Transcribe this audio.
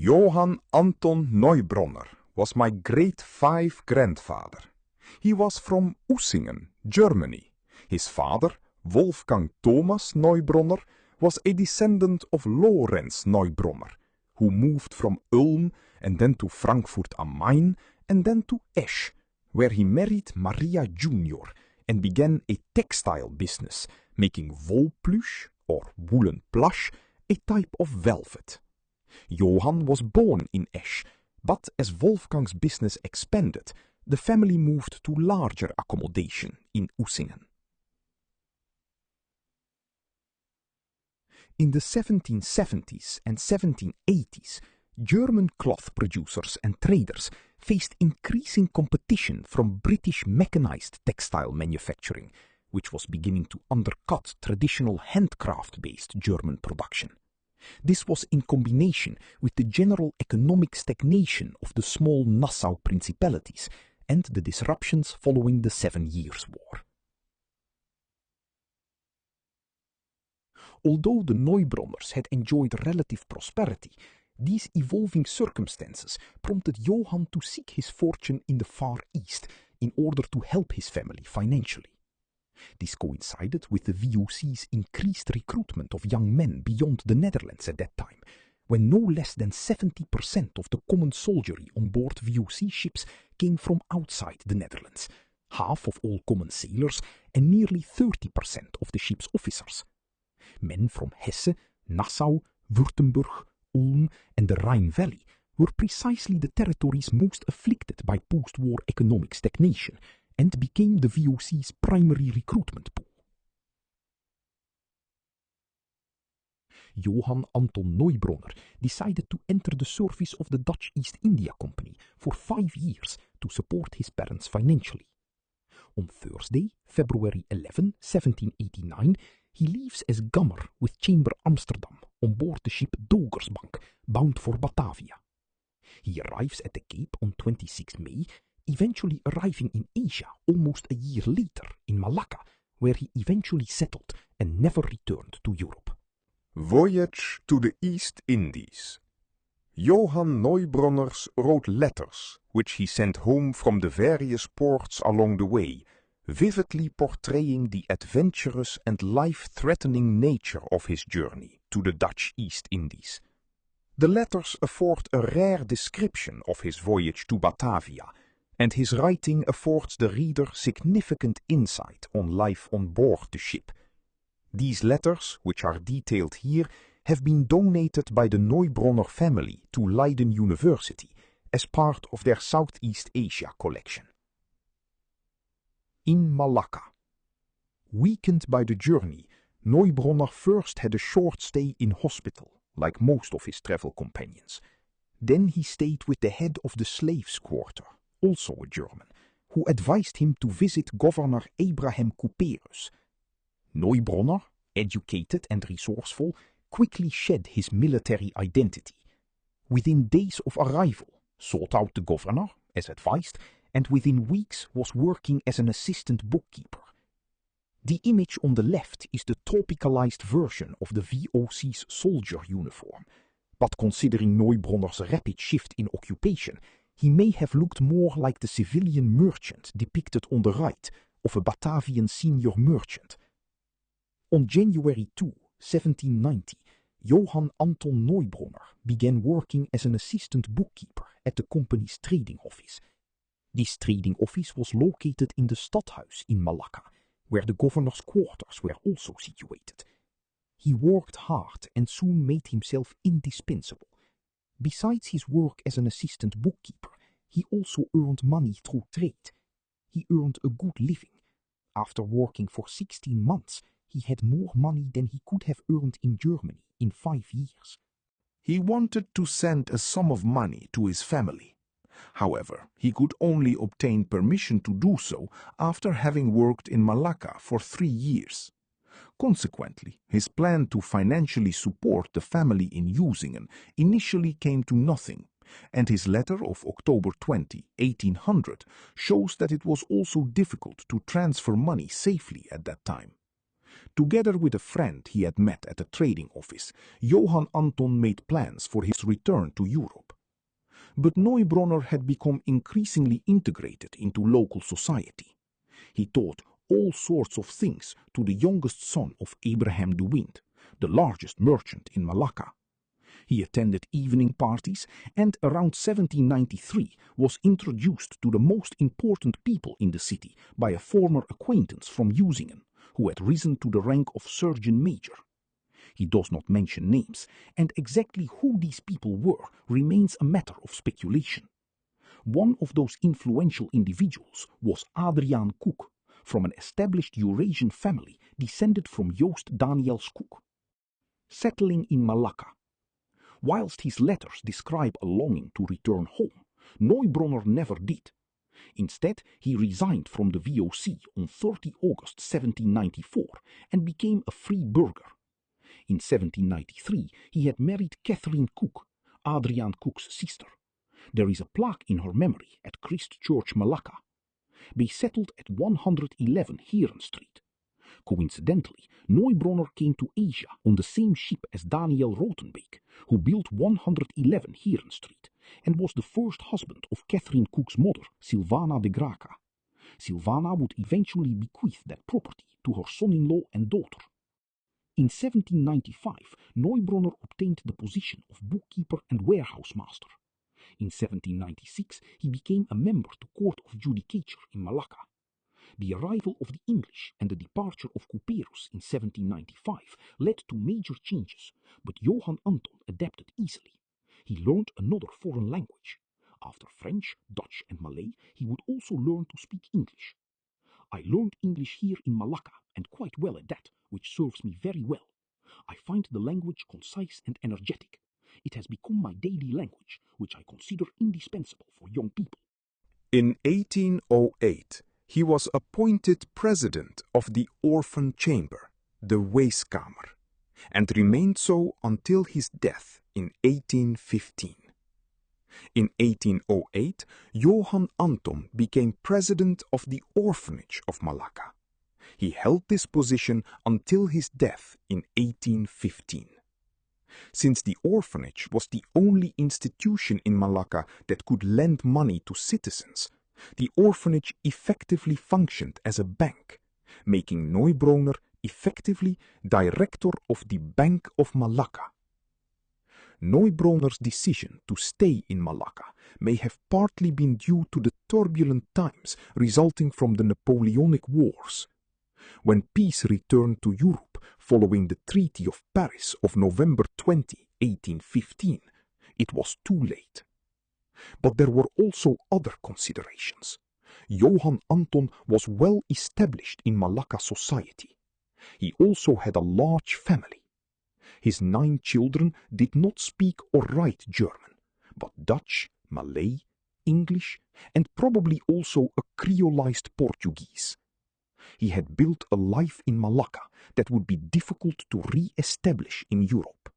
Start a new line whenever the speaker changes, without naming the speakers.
Johan Anton Neubronner was my great-5 grandfather. He was from Usingen, Germany. His father, Wolfgang Thomas Neubronner, was a descendant of Lorenz Neubronner, who moved from Ulm and then to Frankfurt am Main and then to Esch, where he married Maria Junior and began a textile business, making wolplush, or woolen plush, a type of velvet. Johan was born in Esch, but as Wolfgang's business expanded, the family moved to larger accommodation in Usingen. In the 1770s and 1780s, German cloth producers and traders faced increasing competition from British mechanized textile manufacturing, which was beginning to undercut traditional handcraft-based German production. This was in combination with the general economic stagnation of the small Nassau principalities and the disruptions following the 7 Years' War. Although the Neubronners had enjoyed relative prosperity, these evolving circumstances prompted Johan to seek his fortune in the Far East in order to help his family financially. This coincided with the VOC's increased recruitment of young men beyond the Netherlands at that time, when no less than 70% of the common soldiery on board VOC ships came from outside the Netherlands, half of all common sailors and nearly 30% of the ship's officers. Men from Hesse, Nassau, Württemberg, Ulm and the Rhine Valley were precisely the territories most afflicted by post-war economic stagnation and became the VOC's primary recruitment pool. Johan Anton Neubronner decided to enter the service of the Dutch East India Company for 5 years to support his parents financially. On Thursday, February 11, 1789, he leaves as gummer with Chamber Amsterdam on board the ship Dogersbank, bound for Batavia. He arrives at the Cape on 26 May, eventually arriving in Asia almost a year later in Malacca, where he eventually settled and never returned to Europe. Voyage to the East Indies. Johan Neubronners wrote letters, which he sent home from the various ports along the way, vividly portraying the adventurous and life-threatening nature of his journey to the Dutch East Indies. The letters afford a rare description of his voyage to Batavia, and his writing affords the reader significant insight on life on board the ship. These letters, which are detailed here, have been donated by the Neubronner family to Leiden University as part of their Southeast Asia collection. In Malacca. Weakened by the journey, Neubronner first had a short stay in hospital, like most of his travel companions. Then he stayed with the head of the slaves' quarter, also a German, who advised him to visit Governor Abraham Couperus. Neubronner, educated and resourceful, quickly shed his military identity. Within days of arrival, sought out the governor, as advised, and within weeks was working as an assistant bookkeeper. The image on the left is the tropicalized version of the VOC's soldier uniform, but considering Neubronner's rapid shift in occupation, he may have looked more like the civilian merchant depicted on the right of a Batavian senior merchant. On January 2, 1790, Johan Anton Neubronner began working as an assistant bookkeeper at the company's trading office. This trading office was located in the Stadhuis in Malacca, where the governor's quarters were also situated. He worked hard and soon made himself indispensable. Besides his work as an assistant bookkeeper, he also earned money through trade. He earned a good living. After working for 16 months, he had more money than he could have earned in Germany in 5 years.
He wanted to send a sum of money to his family. However, he could only obtain permission to do so after having worked in Malacca for 3 years. Consequently, his plan to financially support the family in Usingen initially came to nothing, and his letter of October 20, 1800 shows that it was also difficult to transfer money safely at that time. Together with a friend he had met at a trading office, Johan Anton made plans for his return to Europe. But Neubronner had become increasingly integrated into local society. He taught all sorts of things to the youngest son of Abraham de Wind, the largest merchant in Malacca. He attended evening parties and around 1793 was introduced to the most important people in the city by a former acquaintance from Usingen, who had risen to the rank of Surgeon Major. He does not mention names, and exactly who these people were remains a matter of speculation. One of those influential individuals was Adriaan Cook, from an established Eurasian family descended from Joost Daniels Cook. Settling in Malacca. Whilst his letters describe a longing to return home, Neubronner never did. Instead, he resigned from the VOC on 30 August 1794 and became a free burgher. In 1793, he had married Catherine Cook, Adriaan Cook's sister. There is a plaque in her memory at Christ Church, Malacca. They settled at 111 Heeren Street. Coincidentally, Neubronner came to Asia on the same ship as Daniel Rotenbeek, who built 111 Heeren Street, and was the first husband of Catherine Cook's mother, Sylvana de Graca. Sylvana would eventually bequeath that property to her son-in-law and daughter. In 1795, Neubronner obtained the position of bookkeeper and warehouse master. In 1796, he became a member to Court of Judicature in Malacca. The arrival of the English and the departure of Couperus in 1795 led to major changes, but Johan Anton adapted easily. He learned another foreign language. After French, Dutch and Malay, he would also learn to speak English. I learned English here in Malacca, and quite well at that, which serves me very well. I find the language concise and energetic. It has become my daily language, which I consider indispensable for young people.
In 1808, he was appointed president of the Orphan Chamber, the Weeskamer, and remained so until his death in 1815. In 1808, Johan Anton became president of the Orphanage of Malacca. He held this position until his death in 1815. Since the orphanage was the only institution in Malacca that could lend money to citizens, the orphanage effectively functioned as a bank, making Neubronner effectively director of the Bank of Malacca. Neubronner's decision to stay in Malacca may have partly been due to the turbulent times resulting from the Napoleonic Wars. When peace returned to Europe following the Treaty of Paris of November 20, 1815, it was too late. But there were also other considerations. Johan Anton was well established in Malacca society. He also had a large family. His 9 children did not speak or write German, but Dutch, Malay, English, and probably also a creolized Portuguese. He had built a life in Malacca that would be difficult to re-establish in Europe.